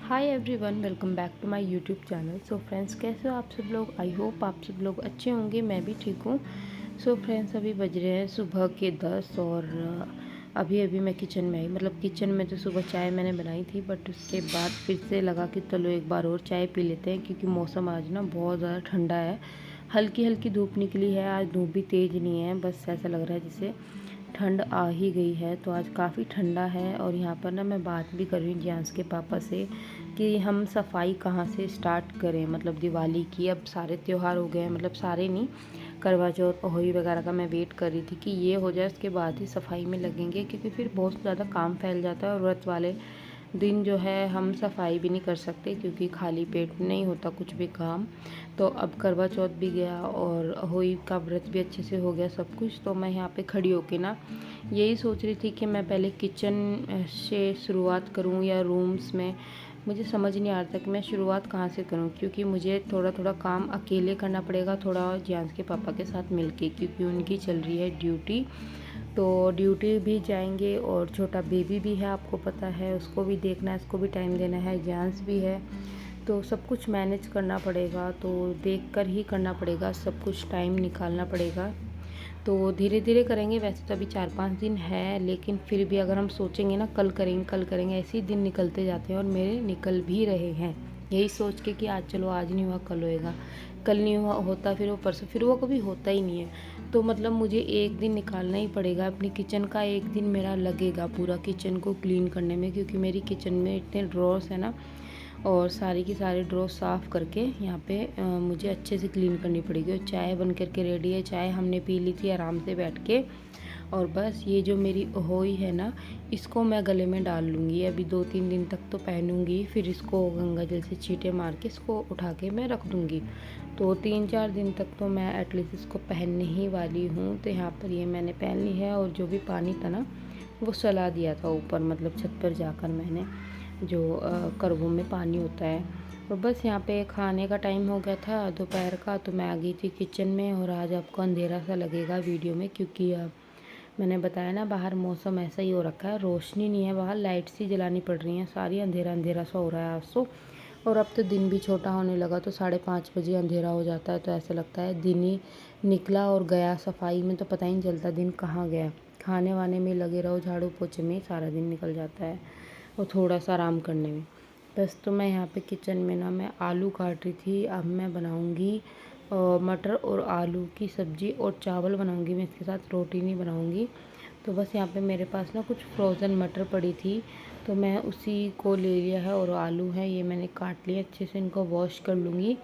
Hi everyone, welcome back to my YouTube channel. So friends, कैसे हो आप सब लोग? आई होप आप सब लोग अच्छे होंगे। मैं भी ठीक हूँ। सो फ्रेंड्स, अभी बज रहे हैं सुबह के 10 और अभी अभी मैं किचन में आई। मतलब किचन में तो सुबह चाय मैंने बनाई थी, बट उसके बाद फिर से लगा कि चलो एक बार और चाय पी लेते हैं, क्योंकि मौसम आज ना बहुत ज़्यादा ठंडा है। हल्की हल्की धूप निकली है, आज धूप भी तेज़ नहीं है, बस ऐसा लग रहा है जैसे ठंड आ ही गई है। तो आज काफ़ी ठंडा है। और यहाँ पर ना मैं बात भी कर रही हूँ जियांस के पापा से कि हम सफाई कहाँ से स्टार्ट करें। मतलब दिवाली की, अब सारे त्यौहार हो गए हैं, मतलब सारे नहीं, करवा चौथ होली वगैरह का मैं वेट कर रही थी कि ये हो जाए, उसके बाद ही सफाई में लगेंगे, क्योंकि फिर बहुत ज़्यादा काम फैल जाता है। और व्रत वाले दिन जो है हम सफाई भी नहीं कर सकते, क्योंकि खाली पेट नहीं होता कुछ भी काम। तो अब करवा चौथ भी गया और होली का व्रत भी अच्छे से हो गया सब कुछ। तो मैं यहाँ पे खड़ी होके ना यही सोच रही थी कि मैं पहले किचन से शुरुआत करूँ या रूम्स में। मुझे समझ नहीं आ रहा था कि मैं शुरुआत कहाँ से करूँ, क्योंकि मुझे थोड़ा थोड़ा काम अकेले करना पड़ेगा, थोड़ा जियांस के पापा के साथ मिलके, क्योंकि उनकी चल रही है ड्यूटी। तो ड्यूटी भी जाएंगे और छोटा बेबी भी है, आपको पता है, उसको भी देखना है, उसको भी टाइम देना है, जियांस भी है। तो सब कुछ मैनेज करना पड़ेगा, तो देख कर ही करना पड़ेगा, सब कुछ टाइम निकालना पड़ेगा। तो धीरे धीरे करेंगे। वैसे तो अभी 4-5 दिन है, लेकिन फिर भी अगर हम सोचेंगे ना कल करेंगे कल करेंगे, ऐसे ही दिन निकलते जाते हैं और मेरे निकल भी रहे हैं। यही सोच के कि आज चलो, आज नहीं हुआ कल होएगा, कल नहीं हुआ होता फिर वो परसों, फिर वो कभी होता ही नहीं है। तो मतलब मुझे एक दिन निकालना ही पड़ेगा अपनी किचन का। एक दिन मेरा लगेगा पूरा किचन को क्लीन करने में, क्योंकि मेरी किचन में इतने ड्रॉर्स है ना, और सारी की सारी ड्रॉ साफ़ करके यहाँ पे मुझे अच्छे से क्लीन करनी पड़ेगी। और चाय बन करके रेडी है, चाय हमने पी ली थी आराम से बैठ के। और बस ये जो मेरी होई है ना, इसको मैं गले में डाल लूँगी। अभी 2-3 दिन तक तो पहनूँगी, फिर इसको गंगा जल से छींटे मार के इसको उठा के मैं रख दूँगी। तो 3-4 दिन तक तो मैं एटलीस्ट इसको पहनने ही वाली हूँ। तो यहाँ पर ये मैंने पहन ली है, और जो भी पानी था ना वो सला दिया था ऊपर, मतलब छत पर जाकर मैंने, जो करवों में पानी होता है। और बस यहाँ पे खाने का टाइम हो गया था दोपहर का, तो मैं आ गई थी किचन में। और आज आपको अंधेरा सा लगेगा वीडियो में, क्योंकि मैंने बताया ना बाहर मौसम ऐसा ही हो रखा है, रोशनी नहीं है बाहर, लाइट सी जलानी पड़ रही हैं सारी, अंधेरा अंधेरा सा हो रहा है आज तो। और अब तो दिन भी छोटा होने लगा, तो 5:30 बजे अंधेरा हो जाता है, तो ऐसा लगता है दिन ही निकला और गया। सफाई में तो पता ही नहीं चलता दिन कहाँ गया। खाने वाने में लगे रहो, झाड़ू पोछे में सारा दिन निकल जाता है, और थोड़ा सा आराम करने में। बस तो मैं यहाँ पे किचन में ना, मैं आलू काट रही थी। अब मैं बनाऊँगी मटर और आलू की सब्ज़ी, और चावल बनाऊँगी मैं, इसके साथ रोटी नहीं बनाऊँगी। तो बस यहाँ पे मेरे पास ना कुछ फ्रोज़न मटर पड़ी थी, तो मैं उसी को ले लिया है। और आलू है, ये मैंने काट लिया, अच्छे से इनको वॉश कर लूँगी।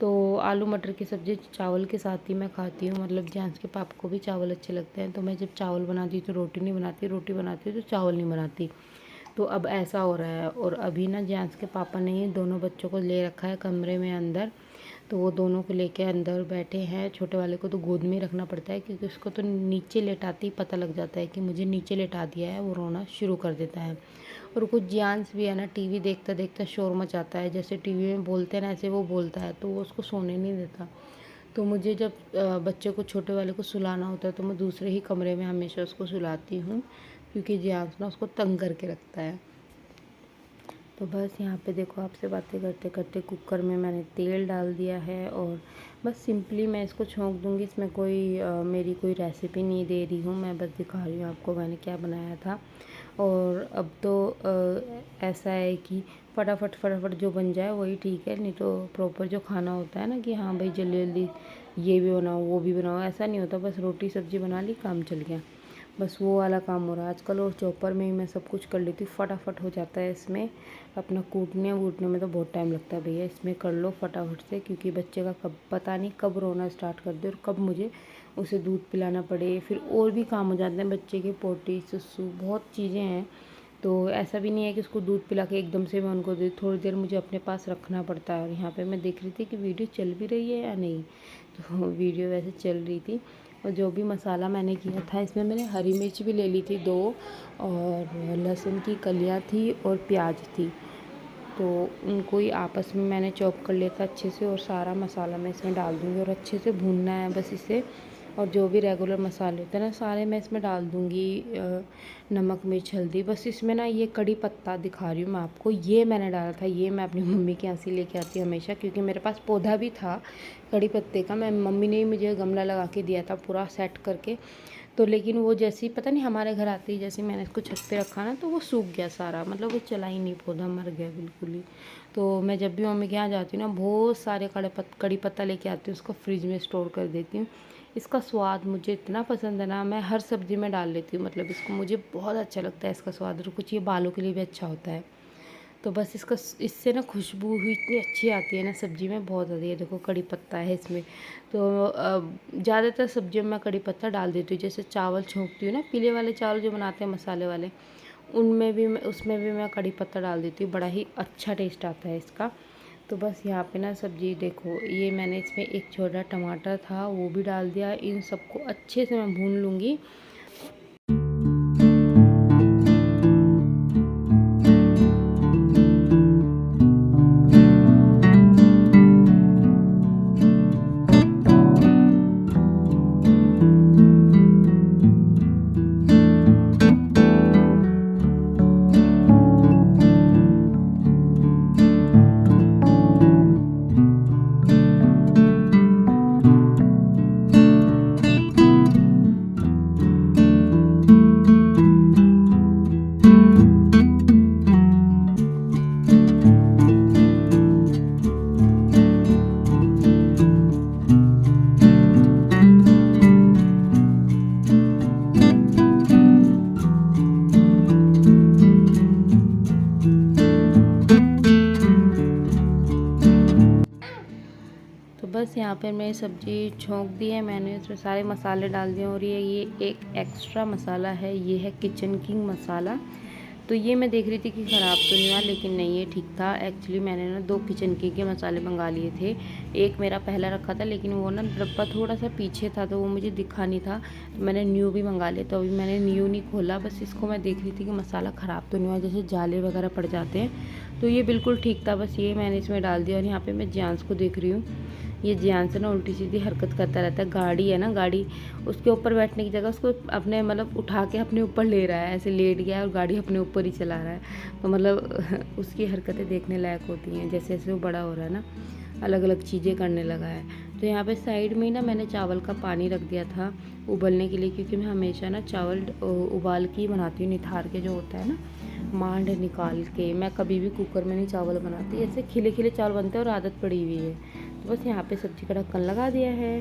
तो आलू मटर की सब्ज़ी चावल के साथ ही मैं खाती हूँ। मतलब जेंट्स के पापा को भी चावल अच्छे लगते हैं, तो मैं जब चावल बनाती हूँ तो रोटी नहीं बनाती, रोटी बनाती हूँ तो चावल नहीं बनाती। तो अब ऐसा हो रहा है। और अभी ना जेंट्स के पापा ने दोनों बच्चों को ले रखा है कमरे में अंदर, तो वो दोनों को लेके अंदर बैठे हैं। छोटे वाले को तो गोद में रखना पड़ता है, क्योंकि उसको तो नीचे लेटाते ही पता लग जाता है कि मुझे नीचे लेटा दिया है, वो रोना शुरू कर देता है। और कुछ जियांस भी है ना, टीवी देखता देखता शोर मचाता है, जैसे टीवी में बोलते हैं ना ऐसे वो बोलता है, तो वो उसको सोने नहीं देता। तो मुझे जब बच्चे को, छोटे वाले को सुलाना होता है, तो मैं दूसरे ही कमरे में हमेशा उसको सुलाती हूँ, क्योंकि जियांस ना उसको तंग करके रखता है। तो बस यहाँ पे देखो, आपसे बातें करते करते कुकर में मैंने तेल डाल दिया है, और बस सिंपली मैं इसको छोंक दूँगी। इसमें कोई मेरी कोई रेसिपी नहीं दे रही हूँ, मैं बस दिखा रही हूँ आपको मैंने क्या बनाया था। और अब तो ऐसा है कि फटाफट फटाफट जो बन जाए वही ठीक है, नहीं तो प्रॉपर जो खाना होता है ना कि हाँ भाई जल्दी जल्दी ये भी बनाओ वो भी बनाओ, ऐसा नहीं होता। बस रोटी सब्ज़ी बना ली, काम चल गया, बस वो वाला काम हो रहा है आजकल। और चॉपर में ही मैं सब कुछ कर लेती हूँ, फटाफट हो जाता है इसमें। अपना कूटने वूटने में तो बहुत टाइम लगता है भैया, इसमें कर लो फटाफट से, क्योंकि बच्चे का कब पता नहीं कब रोना स्टार्ट कर दे और कब मुझे उसे दूध पिलाना पड़े। फिर और भी काम हो जाते हैं बच्चे के, पोटी सुसु बहुत चीज़ें हैं। तो ऐसा भी नहीं है कि उसको दूध पिला के एकदम से मैं उनको दे, थोड़ी देर मुझे अपने पास रखना पड़ता है। और यहाँ पे मैं देख रही थी कि वीडियो चल भी रही है या नहीं, तो वीडियो वैसे चल रही थी। और जो भी मसाला मैंने किया था, इसमें मैंने हरी मिर्च भी ले ली थी 2, और लहसुन की कलियाँ थी, और प्याज थी। तो उनको ही आपस में मैंने चॉप कर लिया था अच्छे से, और सारा मसाला मैं इसमें डाल दूँगी और अच्छे से भूनना है बस इसे। और जो भी रेगुलर मसाले होते हैं ना सारे मैं इसमें डाल दूँगी। नमक, मिर्च, हल्दी। बस इसमें ना ये कड़ी पत्ता दिखा रही हूँ मैं आपको, ये मैंने डाला था। ये मैं अपनी मम्मी के यहाँ से लेके आती हूँ हमेशा, क्योंकि मेरे पास पौधा भी था कड़ी पत्ते का। मम्मी ने ही मुझे गमला लगा के दिया था पूरा सेट करके। तो लेकिन वो जैसे ही पता नहीं हमारे घर आते ही जैसे मैंने इसको छत पे रखा ना, तो वो सूख गया सारा, मतलब वो चला ही नहीं, पौधा मर गया बिल्कुल ही। तो मैं जब भी मम्मी के यहाँ जाती हूँ ना, बहुत सारे कड़ी पत्ता लेके आती हूँ, उसको फ्रिज में स्टोर कर देती हूँ। इसका स्वाद मुझे इतना पसंद है ना, मैं हर सब्ज़ी में डाल लेती हूँ, मतलब इसको मुझे बहुत अच्छा लगता है इसका स्वाद। और कुछ ये बालों के लिए भी अच्छा होता है। तो बस इससे ना खुशबू ही इतनी अच्छी आती है ना सब्ज़ी में, बहुत ज़्यादा। ये देखो कड़ी पत्ता है इसमें। तो ज़्यादातर सब्जियों में मैं कड़ी पत्ता डाल देती हूँ। जैसे चावल छोंकती हूँ ना, पीले वाले चावल जो बनाते हैं मसाले वाले, उसमें भी मैं कड़ी पत्ता डाल देती हूँ। बड़ा ही अच्छा टेस्ट आता है इसका। तो बस यहाँ पे ना सब्ज़ी देखो, ये मैंने इसमें एक छोटा टमाटर था वो भी डाल दिया। इन सबको अच्छे से मैं भून लूँगी। तो बस यहाँ पर मेरी सब्ज़ी छोंक दी है मैंने, इसमें सारे मसाले डाल दिए। और ये एक एक्स्ट्रा मसाला है, ये है किचन किंग मसाला। तो ये मैं देख रही थी कि ख़राब तो नहीं हुआ, लेकिन नहीं, ये ठीक था। एक्चुअली मैंने ना 2 किचन किंग के मसाले मंगा लिए थे। एक मेरा पहला रखा था, लेकिन वो ना डब्बा थोड़ा सा पीछे था, तो वो मुझे दिखा नहीं था। तो मैंने न्यू भी मंगा लिया। तो अभी मैंने न्यू नहीं खोला, बस इसको मैं देख रही थी कि मसाला ख़राब तो नहीं हुआ, जैसे जाले वगैरह पड़ जाते हैं। तो ये बिल्कुल ठीक था, बस ये मैंने इसमें डाल दिया। और यहाँ पर मैं जियांश को देख रही हूँ, ये जियान से ना उल्टी सीधी हरकत करता रहता है। गाड़ी है ना, गाड़ी, उसके ऊपर बैठने की जगह उसको अपने मतलब उठा के अपने ऊपर ले रहा है, ऐसे लेट गया है और गाड़ी अपने ऊपर ही चला रहा है। तो मतलब उसकी हरकतें देखने लायक होती हैं। जैसे जैसे वो बड़ा हो रहा है ना, अलग अलग चीज़ें करने लगा है। तो यहाँ पे साइड में ही ना मैंने चावल का पानी रख दिया था उबलने के लिए, क्योंकि मैं हमेशा ना चावल उबाल के ही बनाती हूँ, निथार के जो होता है ना, मांड निकाल के। मैं कभी भी कुकर में नहीं चावल बनाती, ऐसे खिले खिले चावल बनते हैं और आदत पड़ी हुई है। तो बस यहाँ पे सब्ज़ी का ढक्कन लगा दिया है।